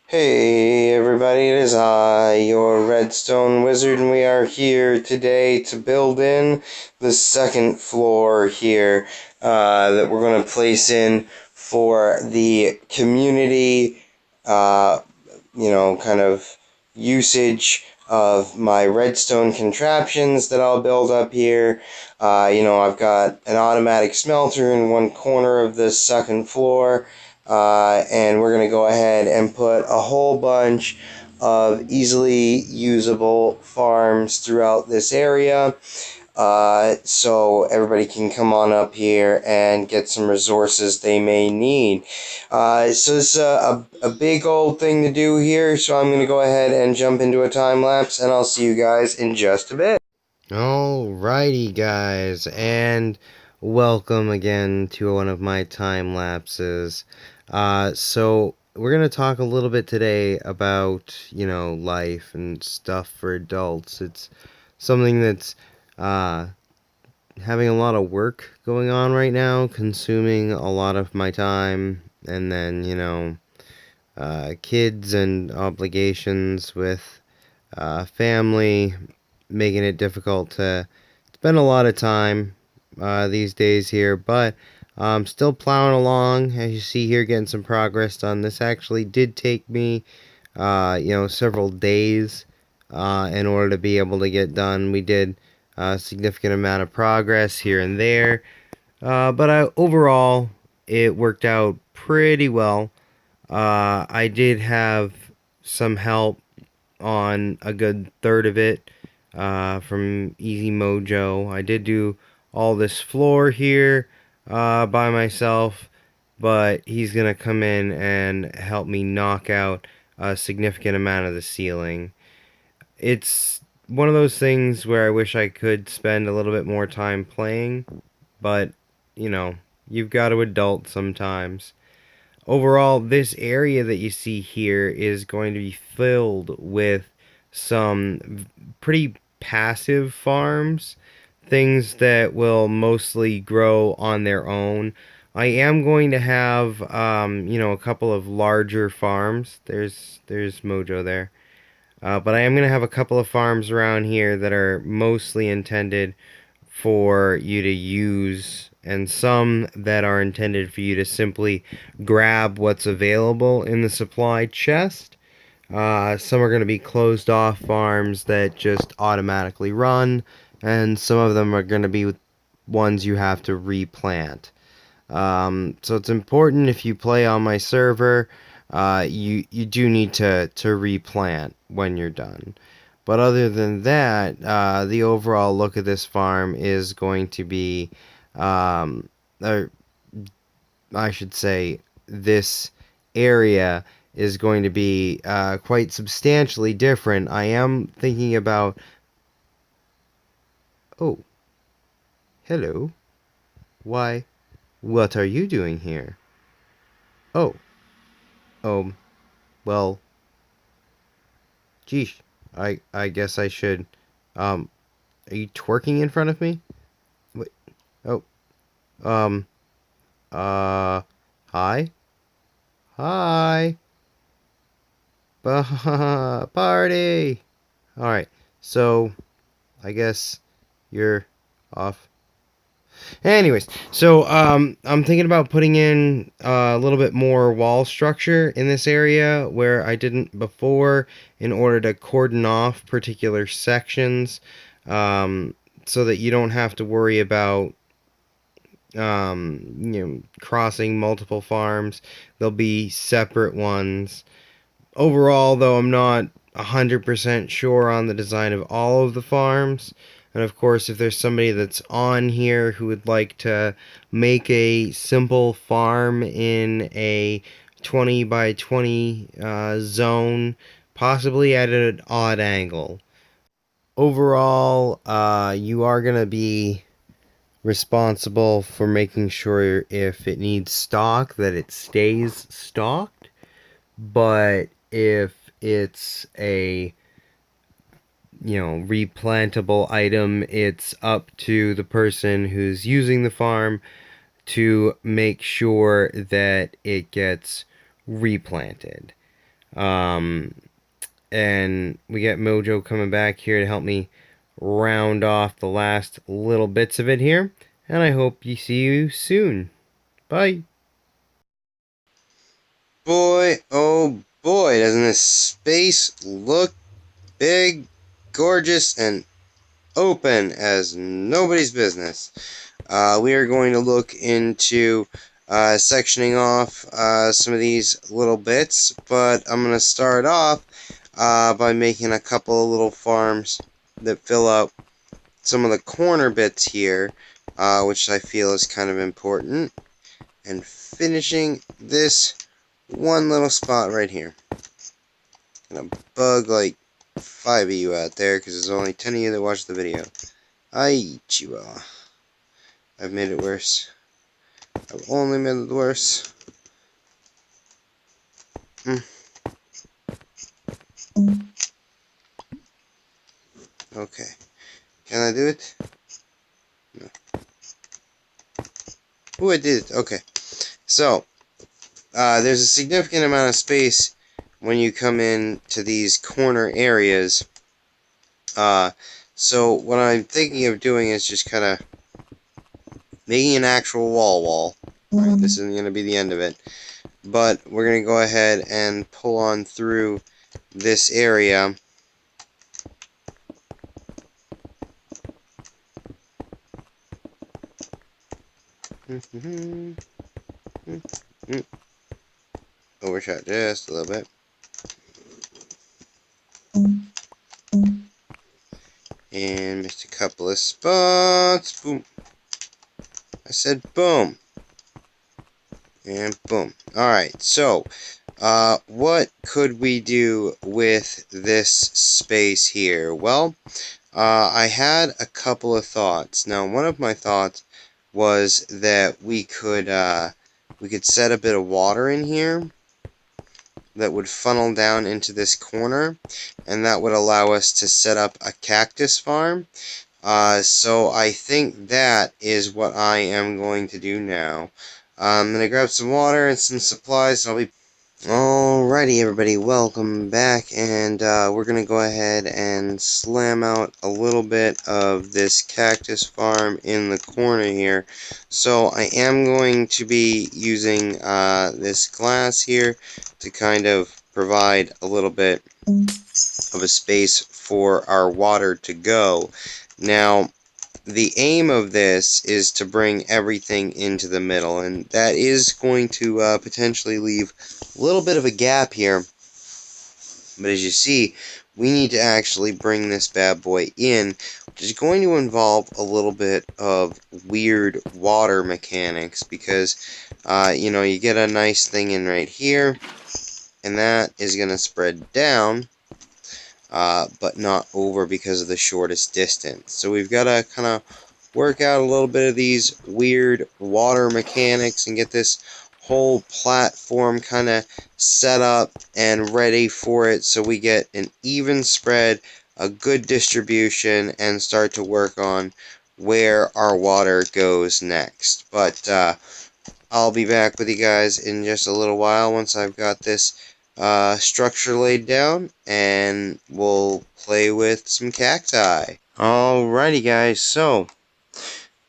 Hey everybody, it is I, your Redstone Wizard, and we are here today to build in the second floor here that we're going to place in for the community, uh, kind of usage of my redstone contraptions that I'll build up here. I've got an automatic smelter in one corner of the second floor. And we're going to go ahead and put a whole bunch of easily usable farms throughout this area, so everybody can come on up here and get some resources they may need. So this is a big old thing to do here, so I'm going to go ahead and jump into a time lapse, and I'll see you guys in just a bit. Alrighty, guys, and welcome again to one of my time lapses. So we're gonna talk a little bit today about life and stuff for adults. It's something that's uh, having a lot of work going on right now, consuming a lot of my time, and then kids and obligations with family, making it difficult to spend a lot of time these days here, but I'm still plowing along. As you see here, getting some progress done. This actually did take me, several days in order to be able to get done. We did a significant amount of progress here and there, but overall, it worked out pretty well. I did have some help on a good third of it from Easy Mojo. I did do all this floor here by myself, but he's going to come in and help me knock out a significant amount of the ceiling. It's one of those things where I wish I could spend a little bit more time playing, but, you know, you've got to adult sometimes. Overall, this area that you see here is going to be filled with some pretty passive farms, things that will mostly grow on their own. I am going to have, a couple of larger farms. There's Mojo there. But I am going to have a couple of farms around here that are mostly intended for you to use, and some that are intended for you to simply grab what's available in the supply chest. Some are going to be closed off farms that just automatically run, and some of them are going to be ones you have to replant. So it's important if you play on my server, you do need to replant when you're done. But other than that, the overall look of this farm is going to be, or I should say, this area is going to be quite substantially different. I am thinking about. Oh, hello. Why? What are you doing here? Oh, um, well, geesh. I guess I should. Um, are you twerking in front of me? Wait. Oh. Um. Uh. Hi. Hi. Party. All right. So, I guess you're off. Anyways, so I'm thinking about putting in a little bit more wall structure in this area where I didn't before, in order to cordon off particular sections, so that you don't have to worry about crossing multiple farms. There'll be separate ones. Overall, though, I'm not 100% sure on the design of all of the farms. And of course, if there's somebody that's on here who would like to make a simple farm in a 20 by 20 zone, possibly at an odd angle. Overall, you are going to be responsible for making sure if it needs stock that it stays stocked. But if it's a replantable item, it's up to the person who's using the farm to make sure that it gets replanted. Um, and we get Mojo coming back here to help me round off the last little bits of it here. And I hope you see you soon. Bye. Boy, oh boy, doesn't this space look big, gorgeous, and open as nobody's business. We are going to look into sectioning off some of these little bits, but I'm going to start off by making a couple of little farms that fill out some of the corner bits here, which I feel is kind of important, and finishing this one little spot right here. Gonna bug like 5 of you out there because there's only 10 of you that watch the video. Ay, chihuahua. I've made it worse. I've only made it worse. Hmm. Okay. Can I do it? No. Ooh, I did it. Okay. So, there's a significant amount of space when you come in to these corner areas. So what I'm thinking of doing is just kind of making an actual wall. Right, this isn't going to be the end of it. But we're going to go ahead and pull on through this area. Overshot just a little bit. And missed a couple of spots. Boom. I said boom. And boom. Alright, so, what could we do with this space here? Well, I had a couple of thoughts. Now, one of my thoughts was that we could set a bit of water in here that would funnel down into this corner, and that would allow us to set up a cactus farm. So I think that is what I am going to do now. I'm going to grab some water and some supplies, and I'll be... Alrighty, everybody, welcome back, and we're going to go ahead and slam out a little bit of this cactus farm in the corner here. So I am going to be using this glass here to kind of provide a little bit of a space for our water to go. Now, the aim of this is to bring everything into the middle, and that is going to potentially leave a little bit of a gap here. But as you see, we need to actually bring this bad boy in, which is going to involve a little bit of weird water mechanics, because, you get a nice thing in right here, and that is going to spread down, but not over because of the shortest distance. So we've got to kind of work out a little bit of these weird water mechanics and get this whole platform kind of set up and ready for it so we get an even spread, a good distribution, and start to work on where our water goes next. But I'll be back with you guys in just a little while once I've got this structure laid down, and we'll play with some cacti. Alrighty guys, so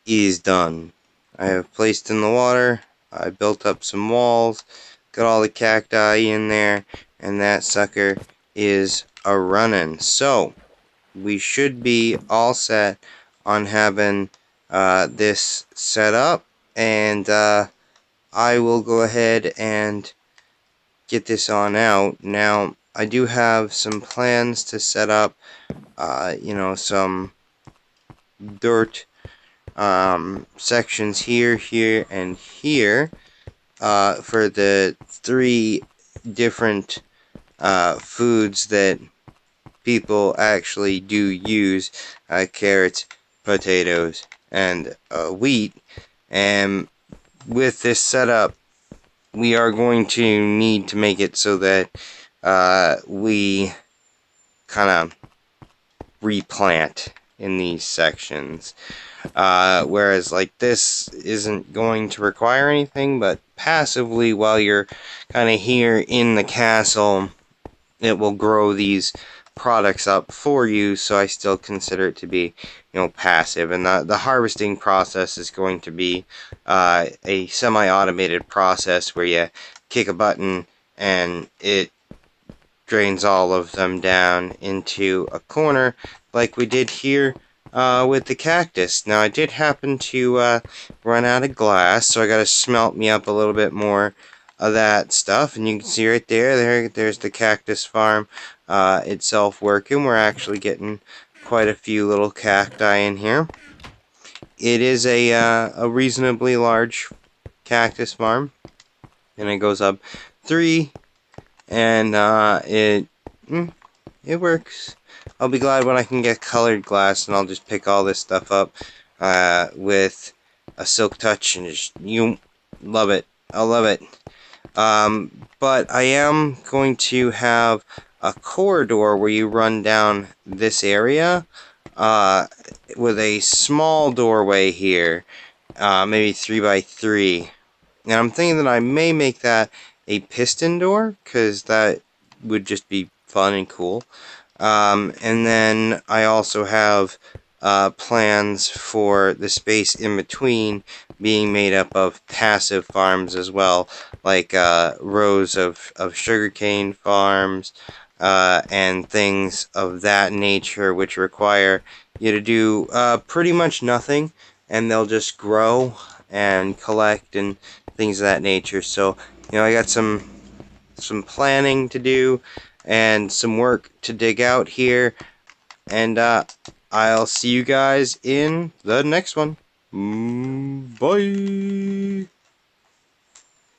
is done. I have placed in the water, I built up some walls, got all the cacti in there, and that sucker is a running. So, we should be all set on having this set up, and I will go ahead and get this on out. Now, I do have some plans to set up, some dirt sections here, and here for the three different foods that people actually do use, carrots, potatoes, and wheat. And with this setup, we are going to need to make it so that we kind of replant in these sections. Whereas like this isn't going to require anything, but passively while you're kind of here in the castle, it will grow these products up for you, so I still consider it to be, passive. And the harvesting process is going to be a semi-automated process where you kick a button and it drains all of them down into a corner like we did here with the cactus. Now I did happen to run out of glass, so I got to smelt me up a little bit more of that stuff, and you can see right there's the cactus farm itself working. We're actually getting quite a few little cacti in here. It is a reasonably large cactus farm, and it goes up 3, and it works. I'll be glad when I can get colored glass, and I'll just pick all this stuff up with a silk touch, and you love it. I'll love it. But I am going to have a corridor where you run down this area uh, with a small doorway here, maybe 3 by 3. And I'm thinking that I may make that a piston door, because that would just be fun and cool. And then I also have plans for the space in between being made up of passive farms as well, like rows of sugarcane farms and things of that nature, which require you to do pretty much nothing, and they'll just grow and collect and things of that nature. So, I got some planning to do and some work to dig out here, and I'll see you guys in the next one. Bye.